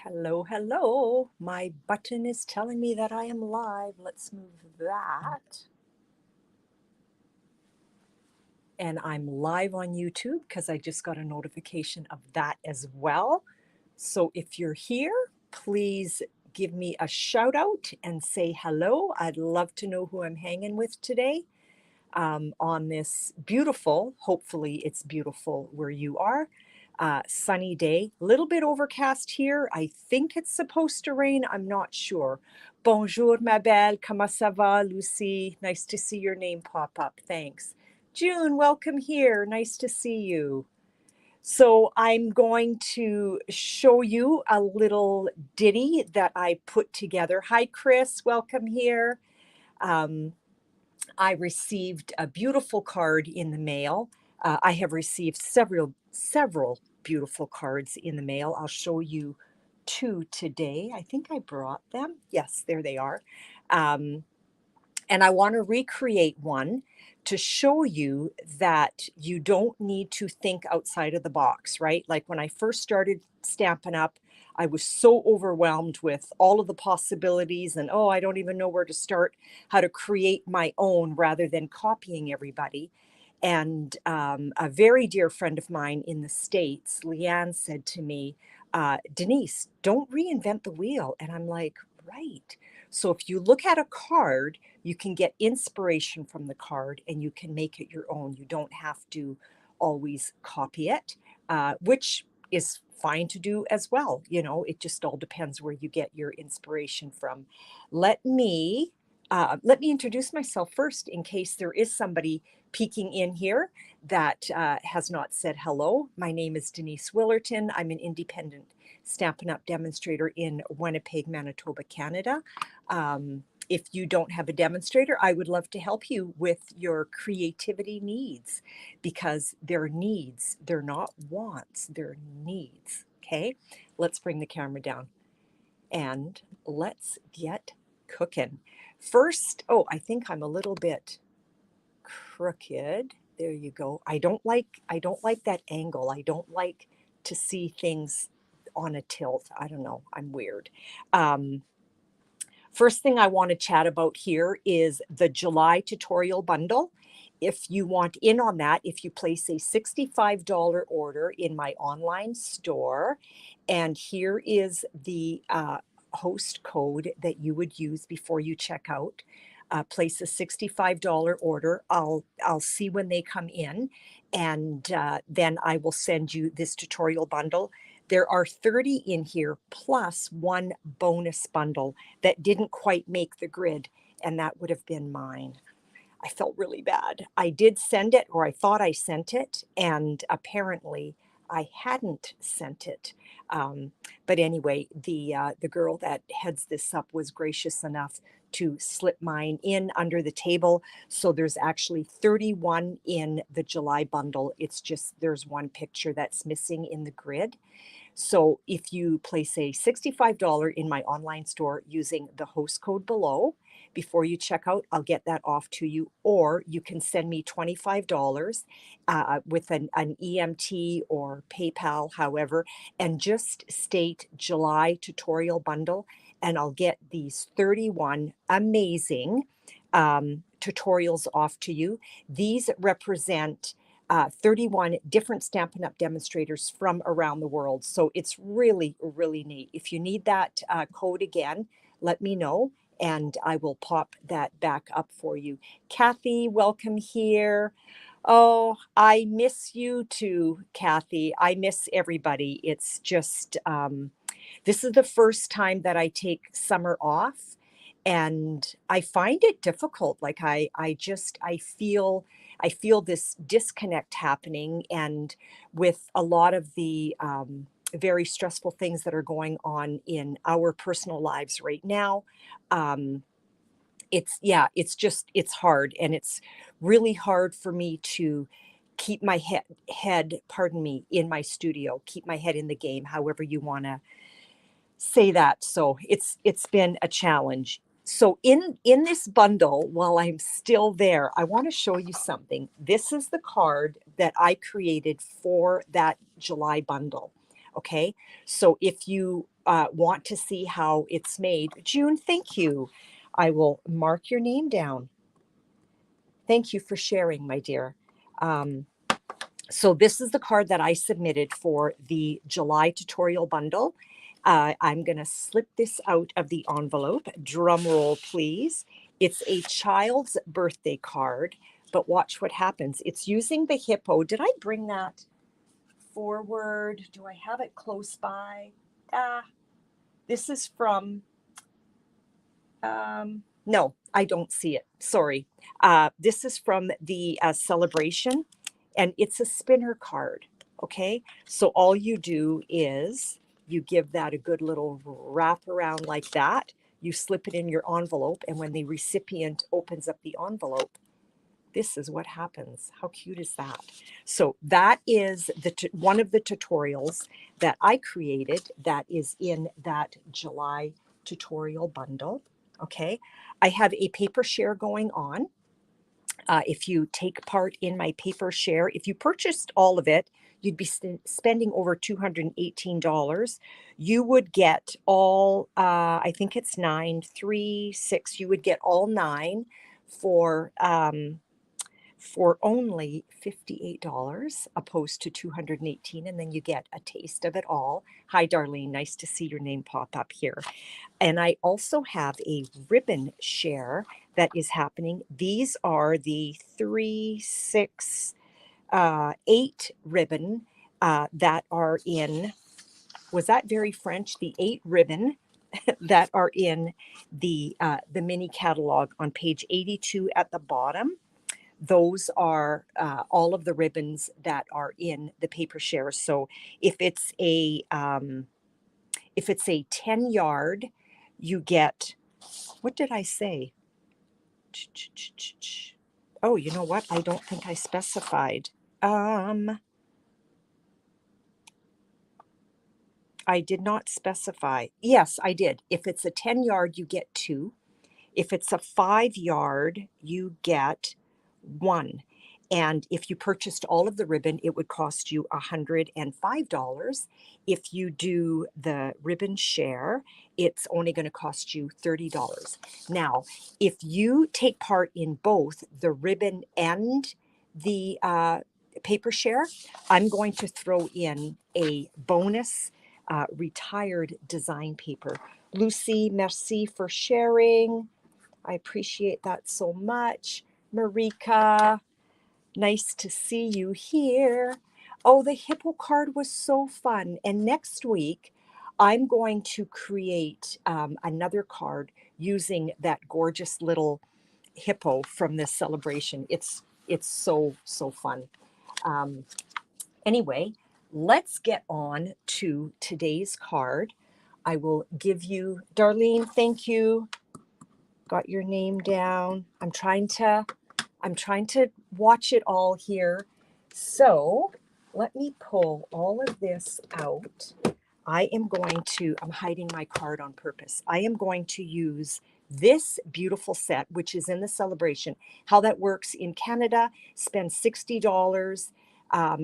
Hello, hello. My button is telling me that I am live. Let's move that. And I'm live on YouTube because I just got a notification of that as well. So if you're here, please give me a shout out and say hello. I'd love to know who I'm hanging with today on this beautiful, hopefully it's beautiful where you are, sunny day. A little bit overcast here. I think it's supposed to rain. I'm not sure. Bonjour, ma belle. Comment ça va, Lucy? Nice to see your name pop up. Thanks. June, welcome here. Nice to see you. So I'm going to show you a little ditty that I put together. Hi, Chris. Welcome here. I received a beautiful card in the mail. I have received several beautiful cards in the mail. I'll show you two today. I think I brought them. Yes, there they are. And I want to recreate one to show you that you don't need to think outside of the box, right? Like when I first started Stampin' Up, I was so overwhelmed with all of the possibilities and, oh, I don't even know where to start, how to create my own rather than copying everybody. And a very dear friend of mine in the States, Leanne, said to me, Denise, don't reinvent the wheel. And I'm like, right. So if you look at a card, you can get inspiration from the card and you can make it your own. You don't have to always copy it, which is fine to do as well. You know, it just all depends where you get your inspiration from. Let me introduce myself first in case there is somebody peeking in here that has not said hello. My name is Denise Willerton. I'm an independent Stampin' Up! Demonstrator in Winnipeg, Manitoba, Canada. If you don't have a demonstrator, I would love to help you with your creativity needs because they're needs. They're not wants, they're needs. Okay, let's bring the camera down and let's get cooking. First, oh, I think I'm a little bit crooked. There you go. I don't like that angle. I don't like to see things on a tilt. I don't know. I'm weird. First thing I want to chat about here is the July tutorial bundle. If you want in on that, if you place a $65 order in my online store, and here is the host code that you would use before you check out. Place a $65 order. I'll see when they come in, and then I will send you this tutorial bundle. There are 30 in here plus one bonus bundle that didn't quite make the grid, and that would have been mine. I felt really bad. I did send it, or I thought I sent it, and apparently I hadn't sent it. But anyway, the girl that heads this up was gracious enough to slip mine in under the table. So there's actually 31 in the July bundle. It's just there's one picture that's missing in the grid. So if you place a $65 in my online store using the host code below, before you check out, I'll get that off to you, or you can send me $25 with an EMT or PayPal, however, and just state July tutorial bundle, and I'll get these 31 amazing tutorials off to you. These represent 31 different Stampin' Up! Demonstrators from around the world. So it's really, really neat. If you need that code again, let me know and I will pop that back up for you. Kathy, welcome here. Oh, I miss you too, Kathy. I miss everybody. It's just, this is the first time that I take summer off and I find it difficult. Like I feel this disconnect happening, and with a lot of the very stressful things that are going on in our personal lives right now, it's hard, and it's really hard for me to keep my head, pardon me, in my studio, keep my head in the game, however you want to say that. So it's been a challenge. So in this bundle, while I'm still there, I want to show you something. This is the card that I created for that July bundle. Okay, so if you want to see how it's made, June, thank you. I will mark your name down. Thank you for sharing, my dear. So this is the card that I submitted for the July tutorial bundle. I'm going to slip this out of the envelope. Drum roll, please. It's a child's birthday card, but watch what happens. It's using the hippo. Did I bring that forward? Do I have it close by? This is from, no, I don't see it. Sorry. This is from the celebration, and it's a spinner card. Okay, so all you do is you give that a good little wrap around like that. You slip it in your envelope, and when the recipient opens up the envelope, this is what happens. How cute is that? So that is one of the tutorials that I created that is in that July tutorial bundle. Okay, I have a paper share going on. If you take part in my paper share, if you purchased all of it, you'd be spending over $218. You would get all, I think it's 9, 3, 6, you would get all 9 for only $58 opposed to $218, and then you get a taste of it all. Hi, Darlene. Nice to see your name pop up here. And I also have a ribbon share that is happening. These are the 3, 6, 8 ribbon that are in, was that very French? The 8 ribbon that are in the mini catalog on page 82 at the bottom. Those are all of the ribbons that are in the paper share. So if it's a 10 yard, you get, what did I say? Oh, you know what? I don't think I specified. I did not specify. Yes, I did. If it's a 10 yard, you get 2. If it's a 5 yard, you get 1. And if you purchased all of the ribbon, it would cost you $105. If you do the ribbon share, it's only going to cost you $30. Now, if you take part in both the ribbon and the paper share, I'm going to throw in a bonus retired design paper. Lucy, merci for sharing. I appreciate that so much. Marika, nice to see you here. Oh, the hippo card was so fun. And next week, I'm going to create another card using that gorgeous little hippo from this celebration. It's so, so fun. Anyway, let's get on to today's card. I will give you, Darlene, thank you. Got your name down. I'm trying to watch it all here. So let me pull all of this out. I'm hiding my card on purpose. I am going to use this beautiful set, which is in the celebration. How that works in Canada, spend $60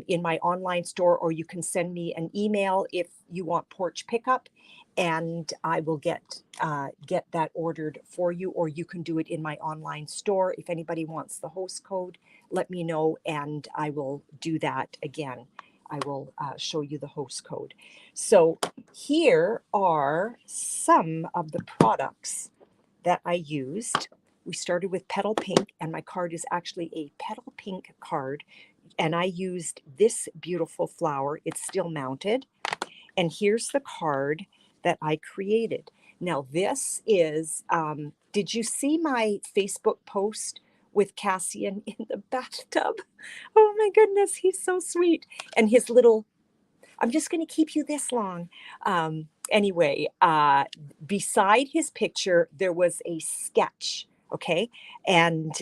in my online store, or you can send me an email if you want porch pickup, and I will get that ordered for you, or you can do it in my online store. If anybody wants the host code, let me know, and I will do that again. I will show you the host code. So here are some of the products that I used. We started with Petal Pink, and my card is actually a Petal Pink card, and I used this beautiful flower. It's still mounted. And here's the card that I created. Now this is, did you see my Facebook post with Cassian in the bathtub? Oh my goodness, he's so sweet. And his little, I'm just going to keep you this long. Anyway, beside his picture, there was a sketch, okay? And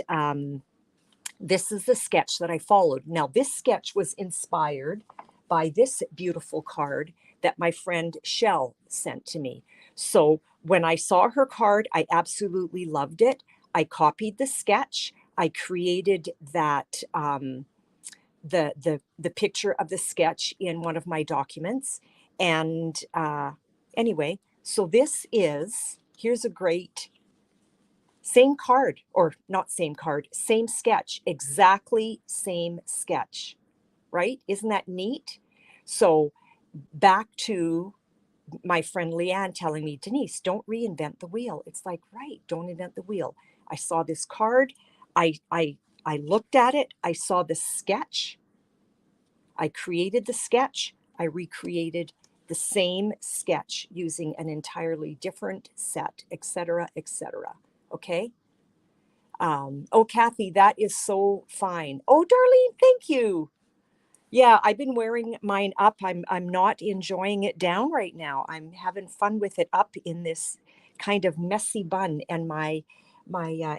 this is the sketch that I followed. Now, this sketch was inspired by this beautiful card that my friend Shell sent to me. So when I saw her card, I absolutely loved it. I copied the sketch. I created that the picture of the sketch in one of my documents, And anyway, so this is, here's a great, same card, or not same card, same sketch, exactly same sketch, right? Isn't that neat? So back to my friend Leanne telling me, Denise, don't reinvent the wheel. It's like, right, don't invent the wheel. I saw this card. I looked at it. I saw the sketch. I created the sketch. I recreated the same sketch using an entirely different set, etc., etc. Okay. Oh, Kathy, that is so fine. Oh, Darlene, thank you. Yeah, I've been wearing mine up. I'm not enjoying it down right now. I'm having fun with it up in this kind of messy bun. And my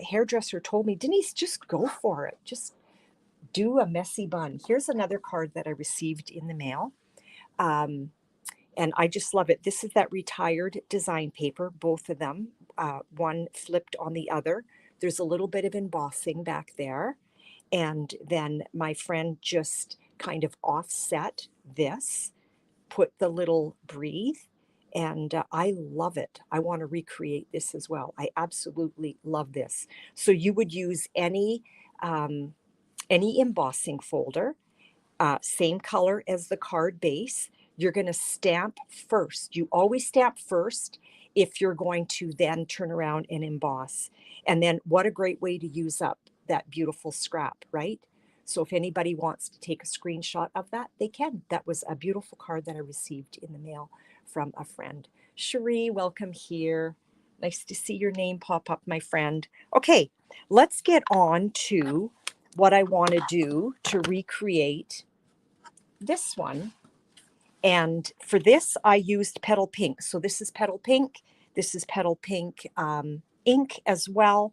hairdresser told me, Denise, just go for it. Just do a messy bun. Here's another card that I received in the mail. And I just love it. This is that retired design paper, both of them, one flipped on the other. There's a little bit of embossing back there. And then my friend just kind of offset this, put the little breathe, and I love it. I want to recreate this as well. I absolutely love this. So you would use any embossing folder, same color as the card base. You're going to stamp first. You always stamp first if you're going to then turn around and emboss. And then what a great way to use up that beautiful scrap, right? So if anybody wants to take a screenshot of that, they can. That was a beautiful card that I received in the mail from a friend. Cherie, welcome here. Nice to see your name pop up, my friend. Okay, let's get on to what I want to do to recreate this one. And for this, I used Petal Pink. So this is Petal Pink. This is Petal Pink ink as well.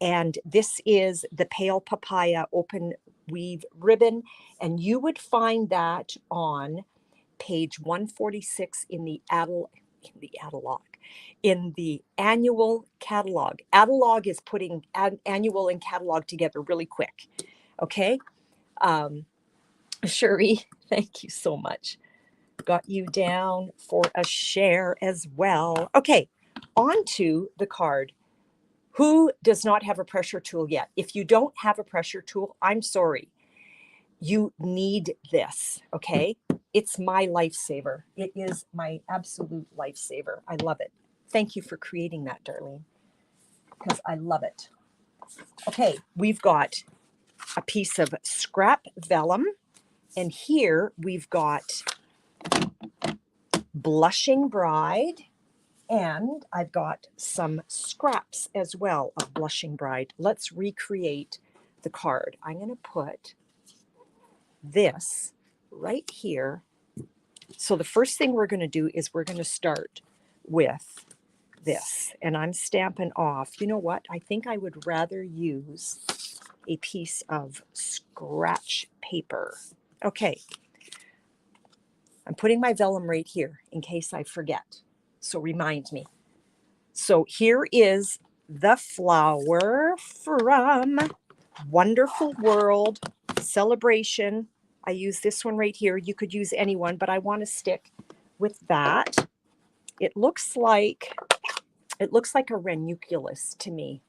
And this is the Pale Papaya Open Weave Ribbon. And you would find that on page 146 in the annual catalog. Catalog is putting annual and catalog together really quick. Okay. Cherie, thank you so much. Got you down for a share as well. Okay, on to the card. Who does not have a pressure tool yet? If you don't have a pressure tool, I'm sorry. You need this, okay? It's my lifesaver. It is my absolute lifesaver. I love it. Thank you for creating that, Darlene, because I love it. Okay, we've got a piece of scrap vellum, and here we've got Blushing Bride, and I've got some scraps as well of Blushing Bride. Let's recreate the card. I'm going to put this right here. So the first thing we're going to do is we're going to start with this, and I'm stamping off. You know what? I think I would rather use a piece of scratch paper. Okay. I'm putting my vellum right here in case I forget. So remind me. So here is the flower from Wonderful World Celebration. I use this one right here. You could use any one, but I want to stick with that. It looks like a ranunculus to me.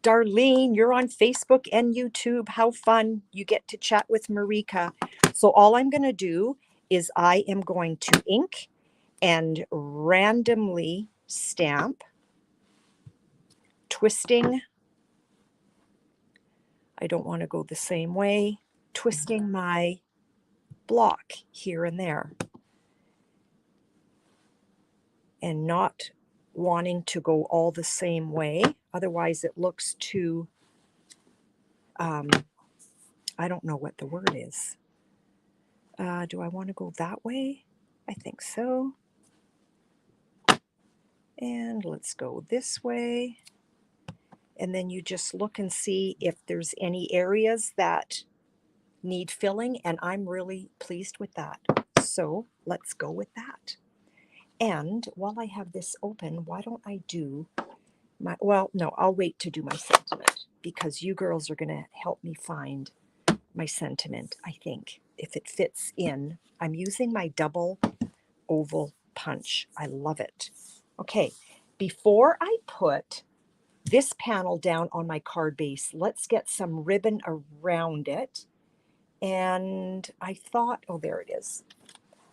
Darlene, you're on Facebook and YouTube. How fun. You get to chat with Marika. So all I'm going to do is I am going to ink and randomly stamp, twisting. I don't want to go the same way, twisting my block here and there, and not wanting to go all the same way. Otherwise, it looks too, I don't know what the word is. Do I want to go that way? I think so. And let's go this way. And then you just look and see if there's any areas that need filling, and I'm really pleased with that. So let's go with that. And while I have this open, why don't I do my, well, no, I'll wait to do my sentiment because you girls are going to help me find my sentiment, I think, if it fits in. I'm using my double oval punch. I love it. Okay, before I put this panel down on my card base, let's get some ribbon around it. And I thought, oh, there it is.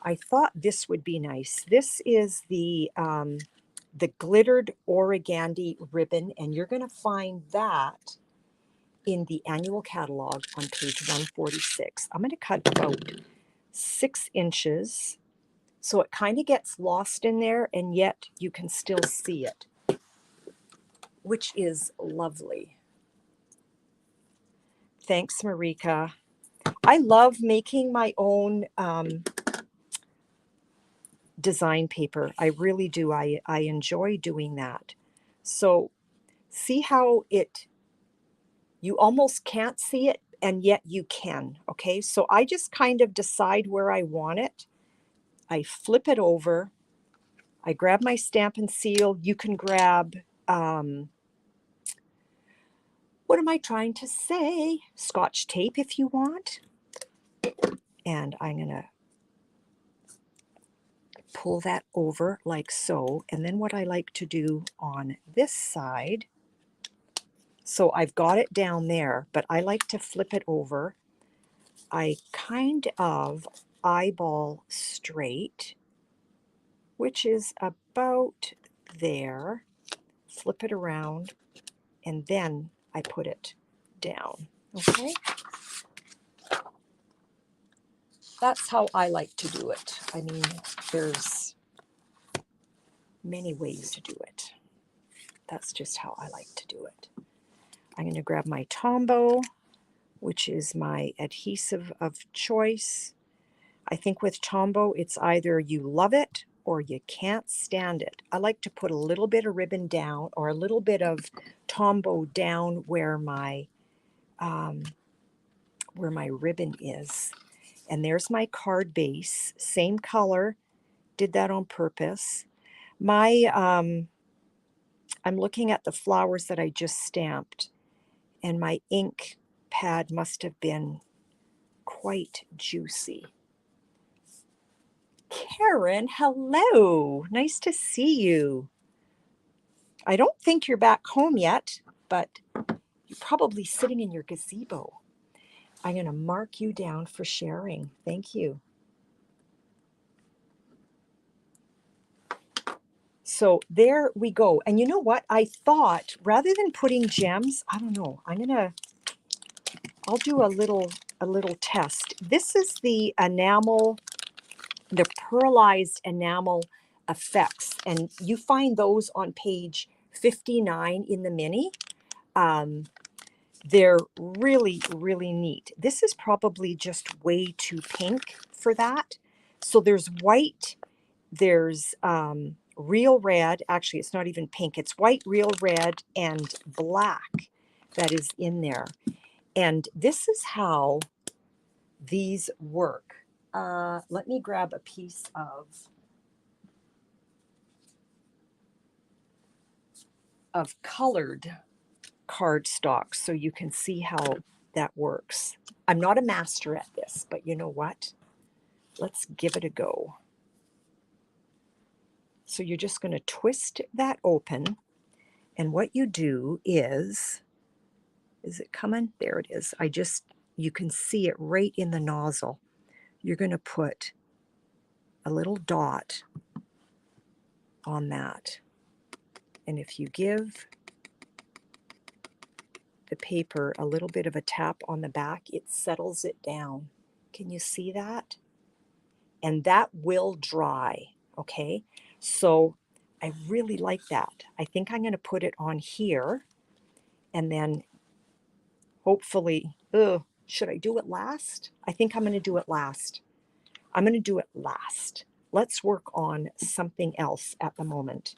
I thought this would be nice. This is the glittered origami ribbon, and you're going to find that in the annual catalog on page 146. I'm going to cut about 6 inches so it kind of gets lost in there, and yet you can still see it, which is lovely. Thanks, Marika. I love making my own design paper. I really do. I enjoy doing that. So see how you almost can't see it, and yet you can. Okay, so I just kind of decide where I want it. I flip it over. I grab my stamp and seal. You can grab, what am I trying to say? Scotch tape if you want. And I'm going to pull that over like so. And then what I like to do on this side, so I've got it down there, but I like to flip it over. I kind of eyeball straight, which is about there. Flip it around, and then I put it down. Okay? That's how I like to do it. I mean, there's many ways to do it. That's just how I like to do it. I'm going to grab my Tombow, which is my adhesive of choice. I think with Tombow, it's either you love it or you can't stand it. I like to put a little bit of ribbon down, or a little bit of Tombow down where my ribbon is. And there's my card base, same color, did that on purpose. I'm looking at the flowers that I just stamped, and my ink pad must have been quite juicy. Karen, hello. Nice to see you. I don't think you're back home yet, but you're probably sitting in your gazebo. I'm going to mark you down for sharing. Thank you. So there we go. And you know what? I thought rather than putting gems, I don't know, I'll do a little test. This is the enamel, the pearlized enamel effects, and you find those on page 59 in the mini. They're really, really neat. This is probably just way too pink for that. So there's white, there's real red. Actually, it's not even pink. It's white, real red, and black that is in there. And this is how these work. Let me grab a piece of colored cardstock so you can see how that works. I'm not a master at this, but you know what? Let's give it a go. So you're just going to twist that open, and what you do is it coming? There it is. You can see it right in the nozzle. You're going to put a little dot on that. And if you give the paper a little bit of a tap on the back, it settles it down. Can you see that? And that will dry, okay? So I really like that. I think I'm going to put it on here, and then hopefully, should I do it last? I think I'm going to do it last. I'm going to do it last. Let's work on something else at the moment.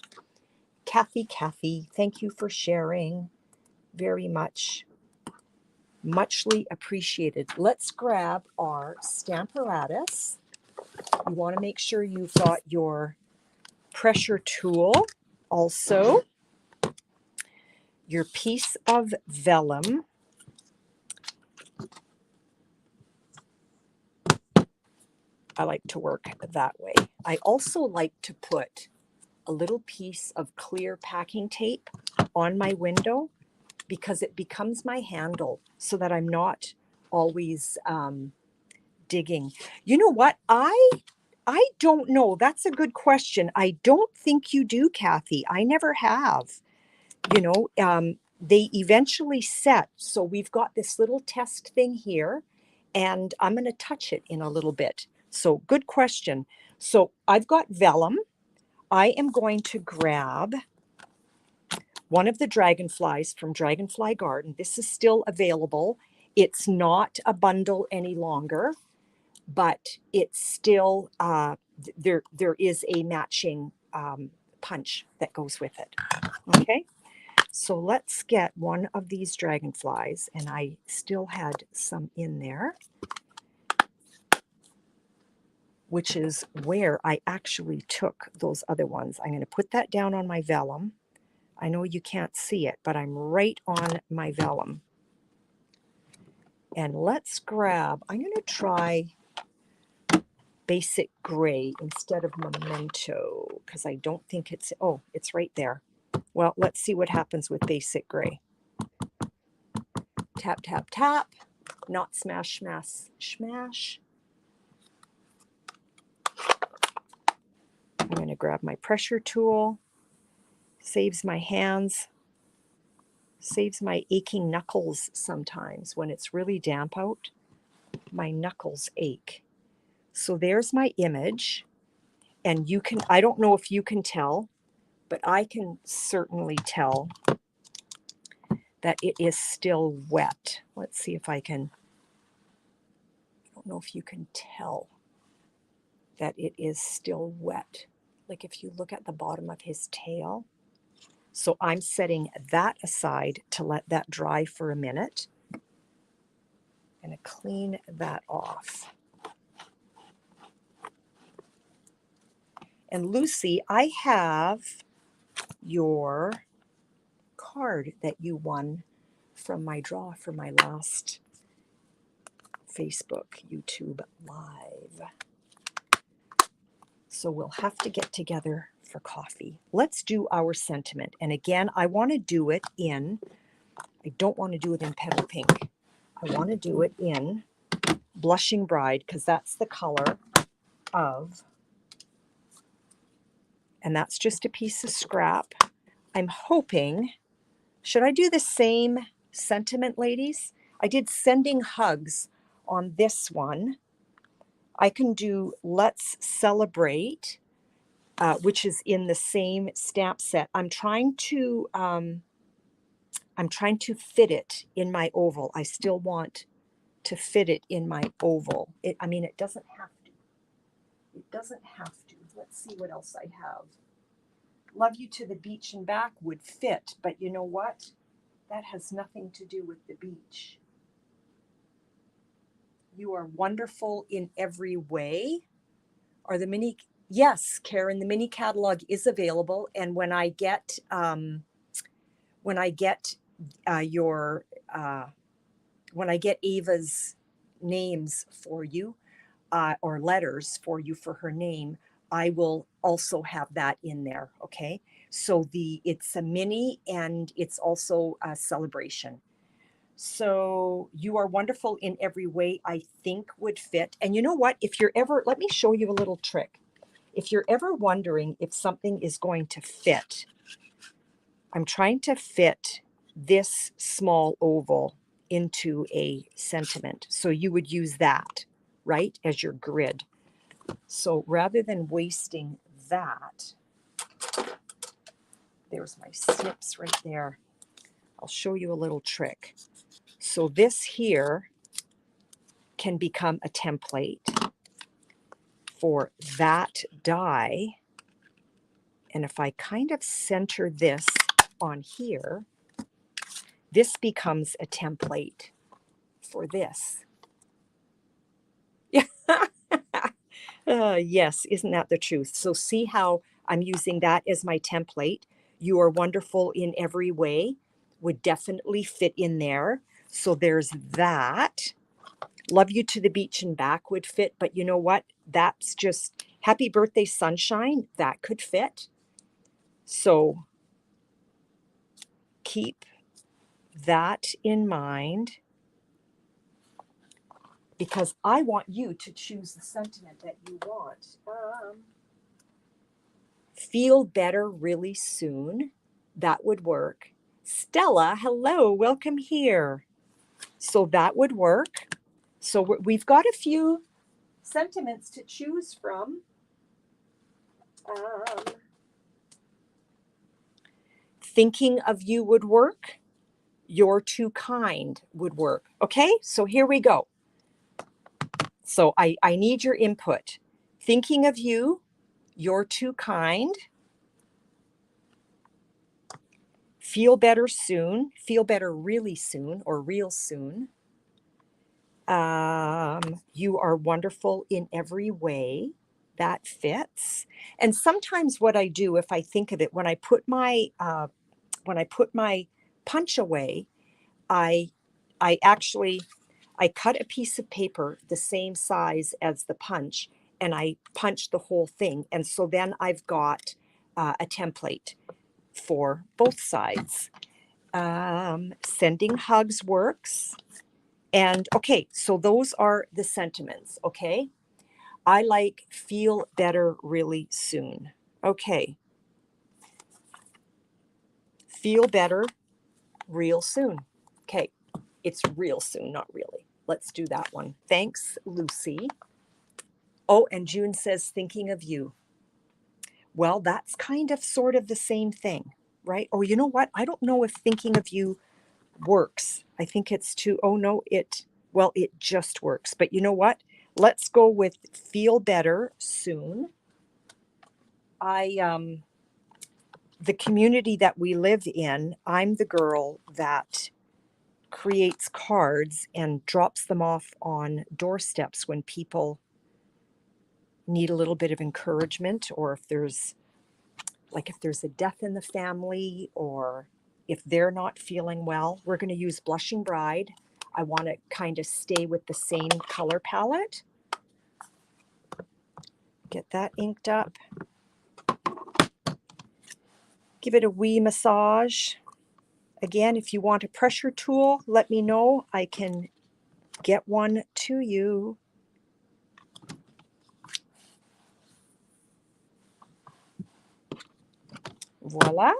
Kathy, thank you for sharing. Very much. Muchly appreciated. Let's grab our Stamparatus. You want to make sure you've got your pressure tool, also your piece of vellum, I like to work that way. I also like to put a little piece of clear packing tape on my window because it becomes my handle so that I'm not always digging. You know what? I don't know. That's a good question. I don't think you do, Kathy. I never have. You know, they eventually set. So we've got this little test thing here, and I'm going to touch it in a little bit. So good question. So I've got vellum. I am going to grab one of the dragonflies from Dragonfly Garden. This is still available. It's not a bundle any longer, but it's still, there is a matching punch that goes with it. Okay, so let's get one of these dragonflies, and I still had some in there, which is where I actually took those other ones. I'm going to put that down on my vellum. I know you can't see it, but I'm right on my vellum. And let's grab, I'm going to try Basic Gray instead of Memento, because I don't think it's, oh, it's right there. Well, let's see what happens with Basic Gray. Tap, tap, tap. Not smash, smash, smash. I'm going to grab my pressure tool. Saves my hands. Saves my aching knuckles sometimes. When it's really damp out, my knuckles ache. So there's my image. And you can, I don't know if you can tell, but I can certainly tell that it is still wet. Let's see if I can, I don't know if you can tell that it is still wet. Like if you look at the bottom of his tail. So I'm setting that aside to let that dry for a minute. I'm going to clean that off. And Lucy, I have your card that you won from my draw for my last Facebook, YouTube Live. So we'll have to get together for coffee. Let's do our sentiment. And again, I want to do it in, I don't want to do it in Petal Pink. I want to do it in Blushing Bride because that's the color of, and that's just a piece of scrap. I'm hoping, should I do the same sentiment, ladies? I did Sending Hugs on this one. I can do Let's Celebrate, which is in the same stamp set. I'm trying to fit it in my oval. I still want to fit it in my oval. I mean, it doesn't have to. It doesn't have to. Let's see what else I have. Love You to the Beach and Back would fit, but you know what? That has nothing to do with the beach. You Are Wonderful in Every Way. Are the mini, yes, Karen, the mini catalog is available. And when I get Ava's names for you, or letters for you for her name, I will also have that in there. Okay, so it's a mini and it's also a celebration. So You Are Wonderful in Every Way, I think would fit. And you know what? If you're ever, let me show you a little trick. If you're ever wondering if something is going to fit, I'm trying to fit this small oval into a sentiment. So you would use that, right, as your grid. So rather than wasting that, there's my snips right there. I'll show you a little trick. So this here can become a template for that die. And if I kind of center this on here, this becomes a template for this. Yes, isn't that the truth? So see how I'm using that as my template. You Are Wonderful in Every Way would definitely fit in there. So there's that. Love You to the Beach and Back would fit, but you know what? that's just happy birthday sunshine. That could fit. So keep that in mind, because I want you to choose the sentiment that you want. Feel better really soon. That would work. Stella, hello, welcome here. So that would work. So we've got a few sentiments to choose from. Thinking of you would work. You're too kind would work. Okay, so here we go. So I need your input. Thinking of you, you're too kind. Feel better soon. Feel better really soon, or real soon. You are wonderful in every way. That fits. And sometimes what I do, if I think of it, when I put my punch away, I actually cut a piece of paper the same size as the punch, and I punch the whole thing. And so then I've got a template for both sides. Sending hugs works. And okay, so those are the sentiments, okay? I like feel better really soon. Okay. Feel better real soon. Okay, it's real soon, not really. Let's do that one. Thanks, Lucy. Oh, and June says, thinking of you. Well, that's kind of sort of the same thing, right? Oh, you know what? I don't know if thinking of you works. I think it's too, oh no, it just works. But you know what? Let's go with feel better soon. The community that we live in, I'm the girl that creates cards and drops them off on doorsteps when people need a little bit of encouragement, or if there's a death in the family, or if they're not feeling well. We're going to use Blushing Bride. I want to kind of stay with the same color palette. Get that inked up. Give it a wee massage. Again, if you want a pressure tool, let me know. I can get one to you. Voila.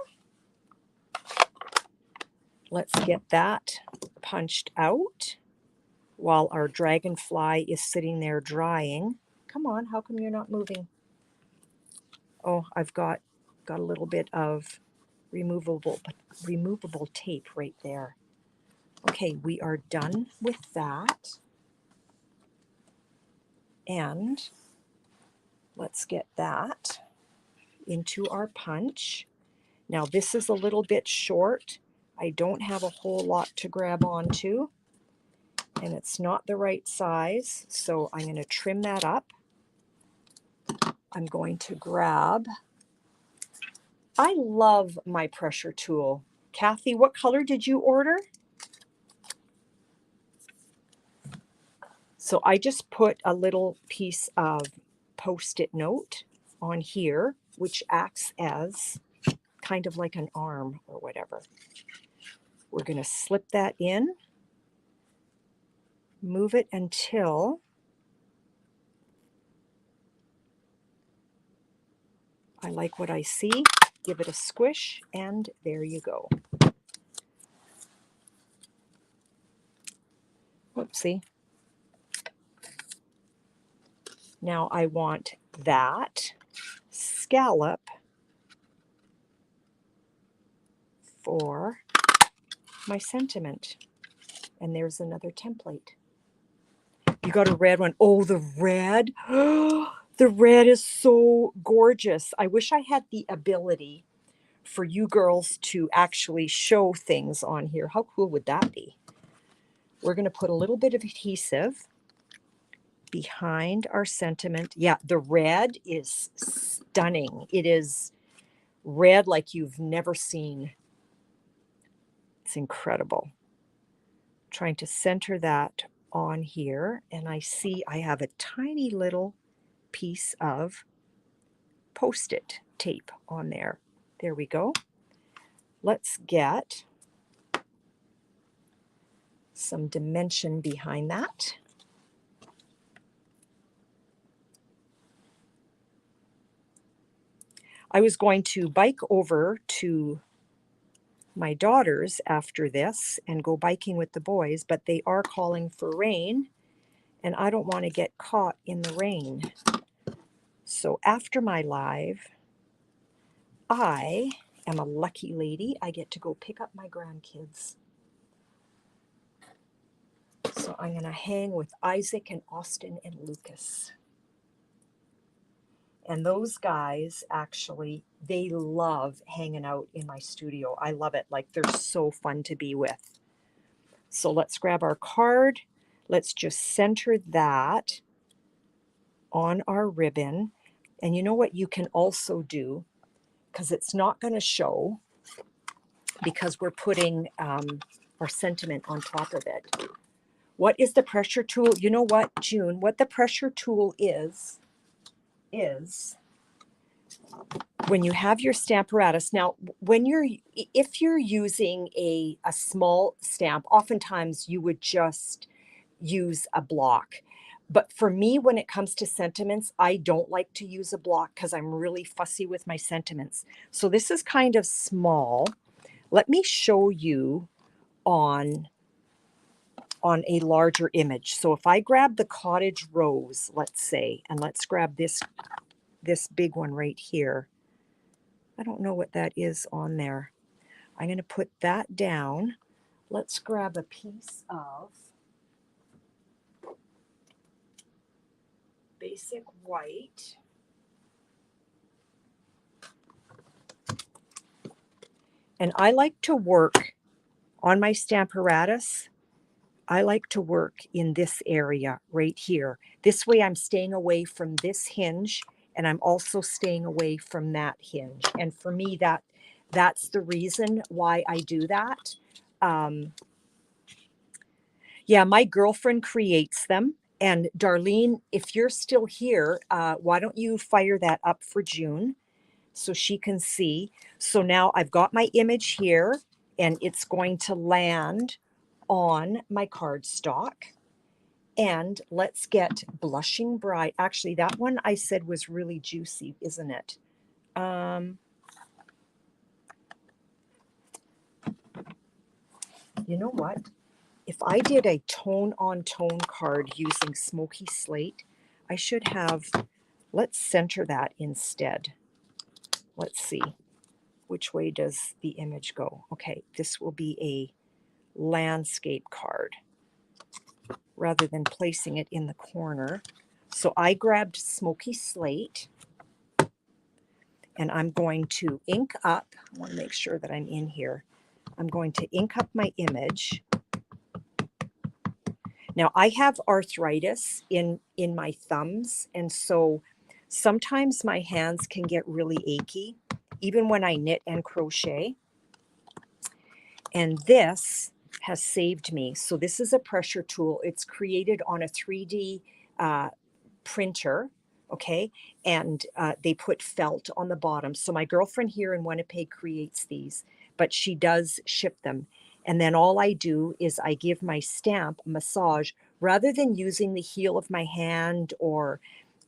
Let's get that punched out while our dragonfly is sitting there drying. Come on, how come you're not moving? Oh, I've got a little bit of removable tape right there. Okay, we are done with that. And let's get that into our punch. Now this is a little bit short. I don't have a whole lot to grab onto, and it's not the right size, so I'm going to trim that up. I'm going to grab, I love my pressure tool. Kathy, what color did you order? So I just put a little piece of Post-it note on here, which acts as kind of like an arm or whatever. We're going to slip that in, move it until I like what I see, give it a squish, and there you go. Whoopsie. Now I want that scallop for my sentiment. And there's another template. You got a red one. Oh, the red. The red is so gorgeous. I wish I had the ability for you girls to actually show things on here. How cool would that be? We're going to put a little bit of adhesive behind our sentiment. Yeah, the red is stunning. It is red like you've never seen. It's incredible. Trying to center that on here, and I see I have a tiny little piece of Post-it tape on there. There we go. Let's get some dimension behind that. I was going to bike over to my daughters after this and go biking with the boys, but they are calling for rain, and I don't want to get caught in the rain. So after my live, I am a lucky lady. I get to go pick up my grandkids. So I'm going to hang with Isaac and Austin and Lucas. And those guys, actually, they love hanging out in my studio. I love it. Like, they're so fun to be with. So let's grab our card. Let's just center that on our ribbon. And you know what you can also do, because it's not going to show, because we're putting our sentiment on top of it. What is the pressure tool? You know what, June, what the pressure tool is when you have your Stamparatus. Now, if you're using a small stamp, oftentimes you would just use a block. But for me, when it comes to sentiments, I don't like to use a block because I'm really fussy with my sentiments. So this is kind of small. Let me show you on a larger image. So if I grab the cottage rose, let's say, and let's grab this big one right here. I don't know what that is on there. I'm going to put that down. Let's grab a piece of basic white. And I like to work on my Stamparatus. I like to work in this area right here. This way I'm staying away from this hinge, and I'm also staying away from that hinge. And for me, that's the reason why I do that. Yeah, my girlfriend creates them. And Darlene, if you're still here, why don't you fire that up for June so she can see. So now I've got my image here, and it's going to land on my cardstock. And let's get Blushing Bride. Actually, that one I said was really juicy, isn't it? You know what? If I did a tone-on-tone card using Smoky Slate, I should have, let's center that instead. Let's see, which way does the image go? Okay, this will be a landscape card rather than placing it in the corner. So I grabbed Smoky Slate, and I'm going to ink up. I want to make sure that I'm in here. I'm going to ink up my image. Now, I have arthritis in my thumbs, and so sometimes my hands can get really achy, even when I knit and crochet. And this has saved me. So this is a pressure tool. It's created on a 3D printer, okay? And they put felt on the bottom. So my girlfriend here in Winnipeg creates these, but she does ship them. And then all I do is I give my stamp a massage. Rather than using the heel of my hand or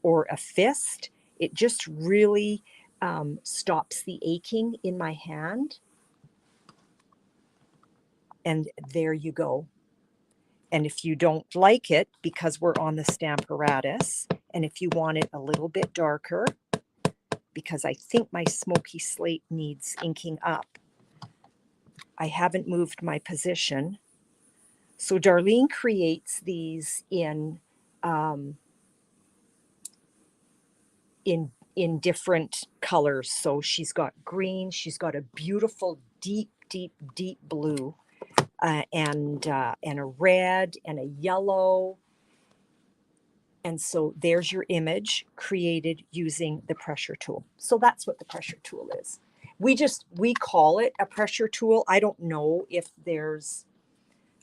a fist, it just really stops the aching in my hand. And there you go. And if you don't like it, because we're on the Stamparatus, and if you want it a little bit darker, because I think my Smoky Slate needs inking up, I haven't moved my position. So Darlene creates these in different colors. So she's got green, she's got a beautiful deep blue, and a red and a yellow. And so there's your image created using the pressure tool. So that's what the pressure tool is. We call it a pressure tool. I don't know if there's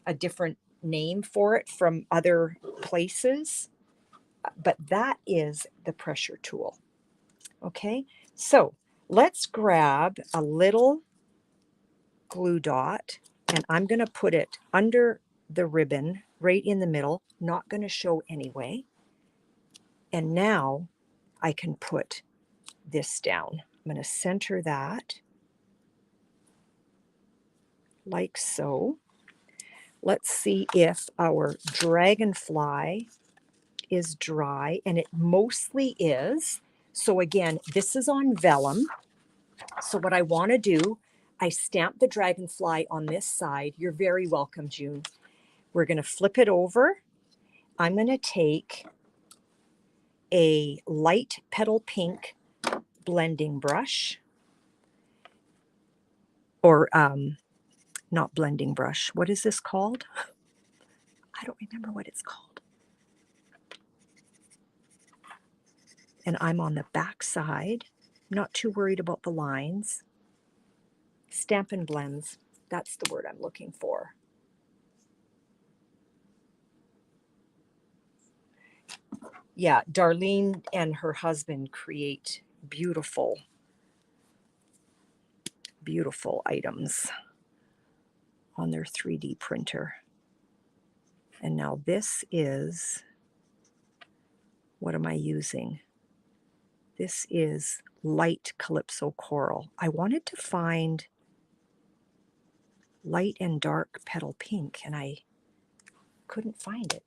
a different name for it from other places. but that is the pressure tool. Okay, so let's grab a little glue dot, and I'm going to put it under the ribbon right in the middle, not going to show anyway. And now I can put this down. I'm going to center that like so. Let's see if our dragonfly is dry, and it mostly is. So again, this is on vellum. So what I want to do, I stamp the dragonfly on this side. You're very welcome, June. We're going to flip it over. I'm going to take a light petal pink blending brush, or not blending brush. What is this called? I don't remember what it's called. And I'm on the back side, not too worried about the lines. Stampin' Blends, that's the word I'm looking for. Yeah, Darlene and her husband create beautiful, beautiful items on their 3D printer. And now this is, what am I using? This is light Calypso Coral. I wanted to find light and dark petal pink, and I couldn't find it.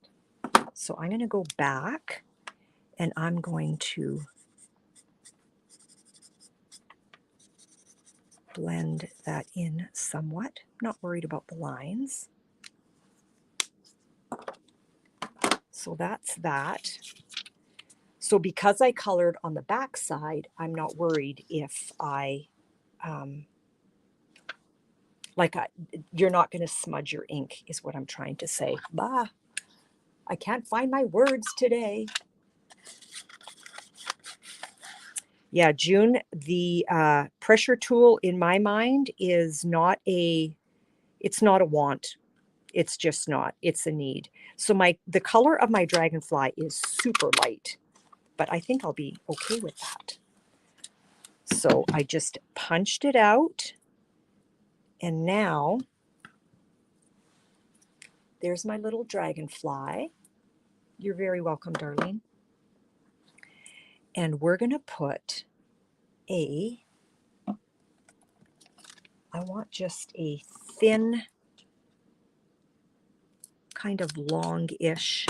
So I'm going to go back, and I'm going to blend that in somewhat. Not worried about the lines. So that's that. So because I colored on the back side, I'm not worried if I, you're not going to smudge your ink is what I'm trying to say. Bah, I can't find my words today. Yeah, June, the pressure tool in my mind is not it's not a want. It's just not. It's a need. So the color of my dragonfly is super light, but I think I'll be okay with that. So I just punched it out, and now there's my little dragonfly. You're very welcome, Darlene. And we're going to put I want just a thin, kind of long-ish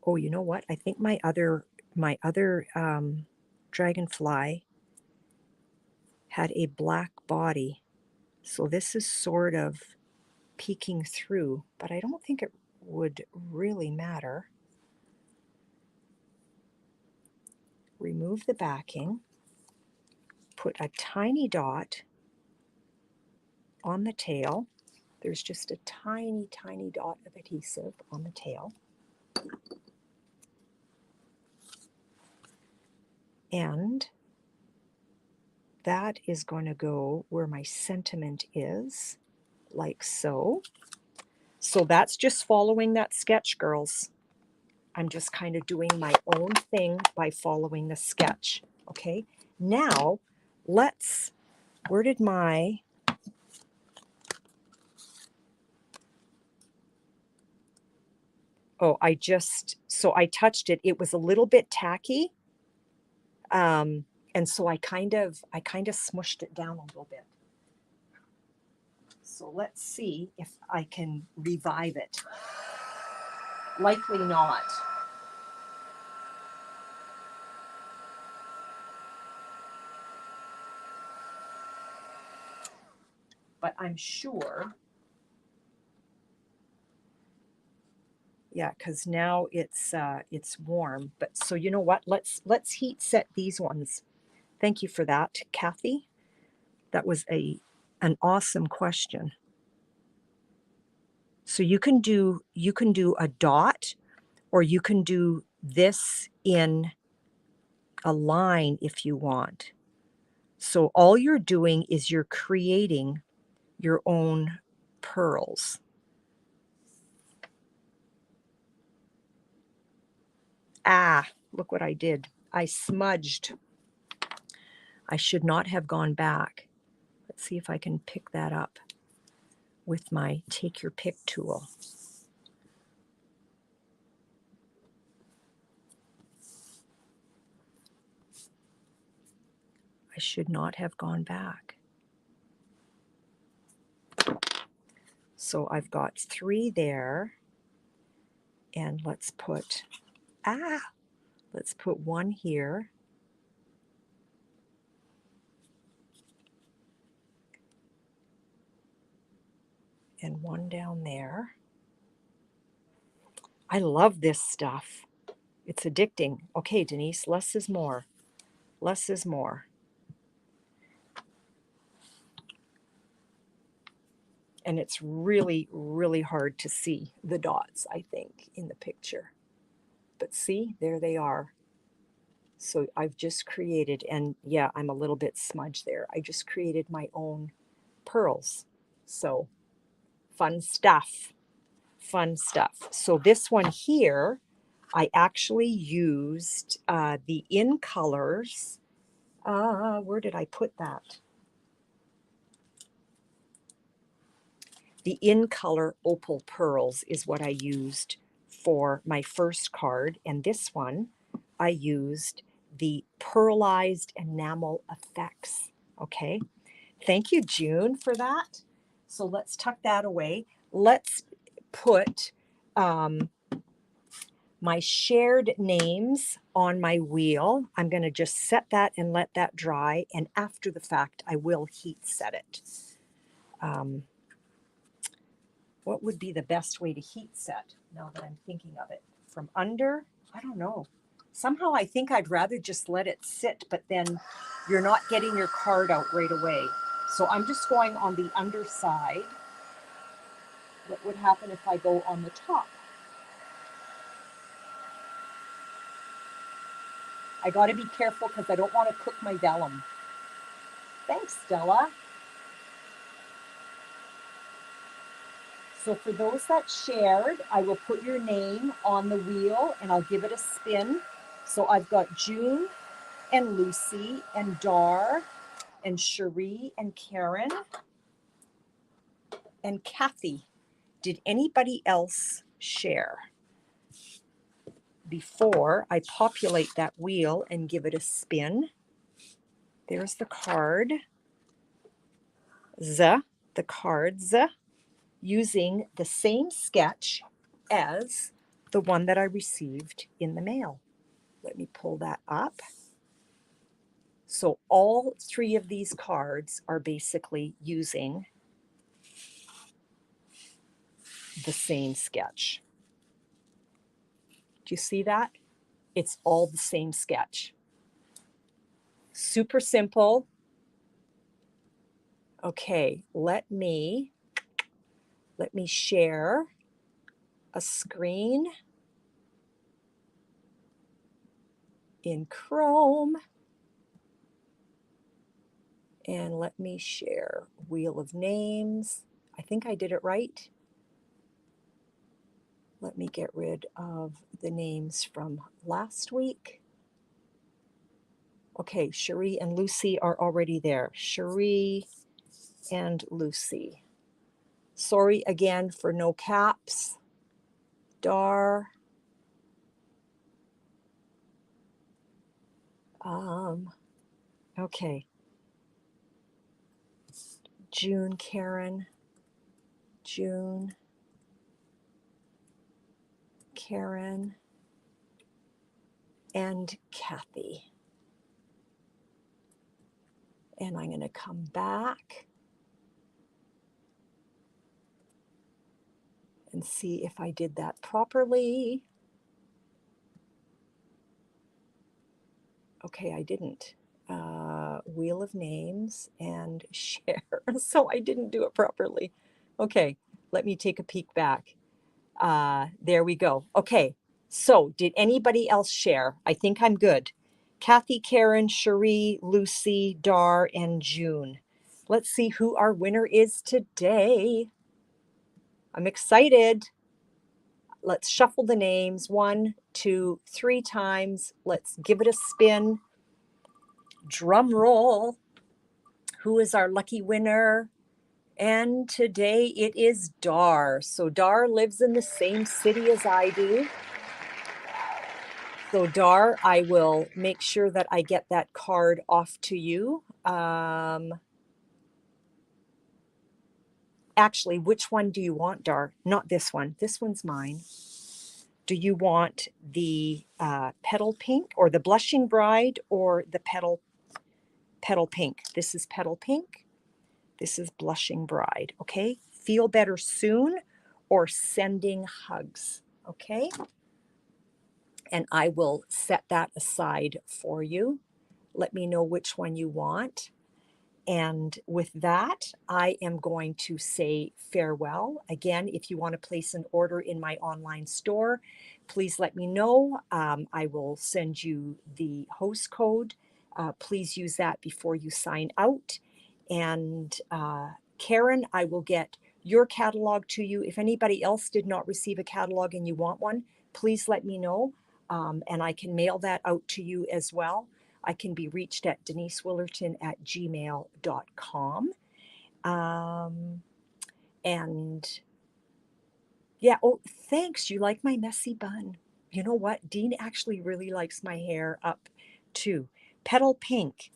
oh, you know what? I think my other dragonfly had a black body. So this is sort of peeking through, but I don't think it would really matter. Remove the backing, put a tiny dot on the tail. There's just a tiny, tiny dot of adhesive on the tail. And that is going to go where my sentiment is, like so. So that's just following that sketch, girls. I'm just kind of doing my own thing by following the sketch. Okay, now let's, where did my, oh, so I touched it. It was a little bit tacky. And so I kind of smushed it down a little bit. So let's see if I can revive it. Likely not. But I'm sure, yeah, because now it's warm. But so you know what? Let's heat set these ones. Thank you for that, Kathy. That was an awesome question. So you can do a dot, or you can do this in a line if you want. So all you're doing is you're creating your own pearls. Ah, look what I did. I smudged. I should not have gone back. Let's see if I can pick that up with my take your pick tool. I should not have gone back. So I've got 3 there, and let's put 1 here. And 1 down there. I love this stuff. It's addicting. Okay, Denise, less is more. Less is more. And it's really, really hard to see the dots, I think, in the picture. But see, there they are. So I've just created, and yeah, I'm a little bit smudged there. I just created my own pearls. So fun stuff. Fun stuff. So this one here, I actually used the In Colors. Where did I put that? The In Color Opal Pearls is what I used for my first card. And this one, I used the Pearlized Enamel Effects. Okay. Thank you, June, for that. So let's tuck that away. Let's put my shared names on my wheel. I'm going to just set that and let that dry. And after the fact, I will heat set it. What would be the best way to heat set now that I'm thinking of it? From under? I don't know. Somehow I think I'd rather just let it sit, but then you're not getting your card out right away. So I'm just going on the underside. What would happen if I go on the top? I got to be careful because I don't want to cook my vellum. Thanks, Stella. So for those that shared, I will put your name on the wheel and I'll give it a spin. So I've got June and Lucy and Dar and Cherie and Karen and Kathy. Did anybody else share? Before I populate that wheel and give it a spin, there's the card. The cards, using the same sketch as the one that I received in the mail. Let me pull that up. So all 3 of these cards are basically using the same sketch. Do you see that? It's all the same sketch. Super simple. Okay, let me share a screen in Chrome. And let me share Wheel of Names. I think I did it right. Let me get rid of the names from last week. Okay, Cherie and Lucy are already there. Cherie and Lucy. Sorry again for no caps. Dar. Okay. June, Karen. June. Karen. And Kathy. And I'm going to come back and see if I did that properly. Okay, I didn't. Wheel of Names and share. So I didn't do it properly. Okay, let me take a peek back. There we go. Okay, so did anybody else share? I think I'm good. Kathy, Karen, Cherie, Lucy, Dar, and June. Let's see who our winner is today. I'm excited. let's shuffle the names 1, 2, 3 times. Let's give it a spin. Drum roll. Who is our lucky winner? And today it is Dar. So Dar lives in the same city as I do. So Dar, I will make sure that I get that card off to you. Actually, which one do you want, Dar? Not this one. This one's mine. Do you want the petal pink or the blushing bride or the petal pink? This is petal pink. This is blushing bride. Okay. Feel better soon or sending hugs. Okay. And I will set that aside for you. Let me know which one you want. And with that, I am going to say farewell. Again, if you want to place an order in my online store, please let me know. I will send you the host code. Please use that before you sign out. And Karen, I will get your catalog to you. If anybody else did not receive a catalog and you want one, please let me know. And I can mail that out to you as well. I can be reached at denisewillerton@gmail.com. And yeah, oh, thanks. You like my messy bun. You know what? Dean actually really likes my hair up too. Petal pink.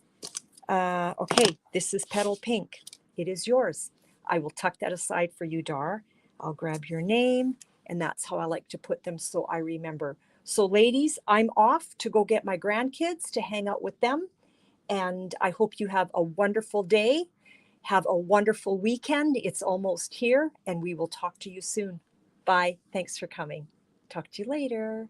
Okay, this is petal pink. It is yours. I will tuck that aside for you, Dar. I'll grab your name, and that's how I like to put them so I remember. So ladies, I'm off to go get my grandkids to hang out with them. And I hope you have a wonderful day. Have a wonderful weekend. It's almost here, and we will talk to you soon. Bye. Thanks for coming. Talk to you later.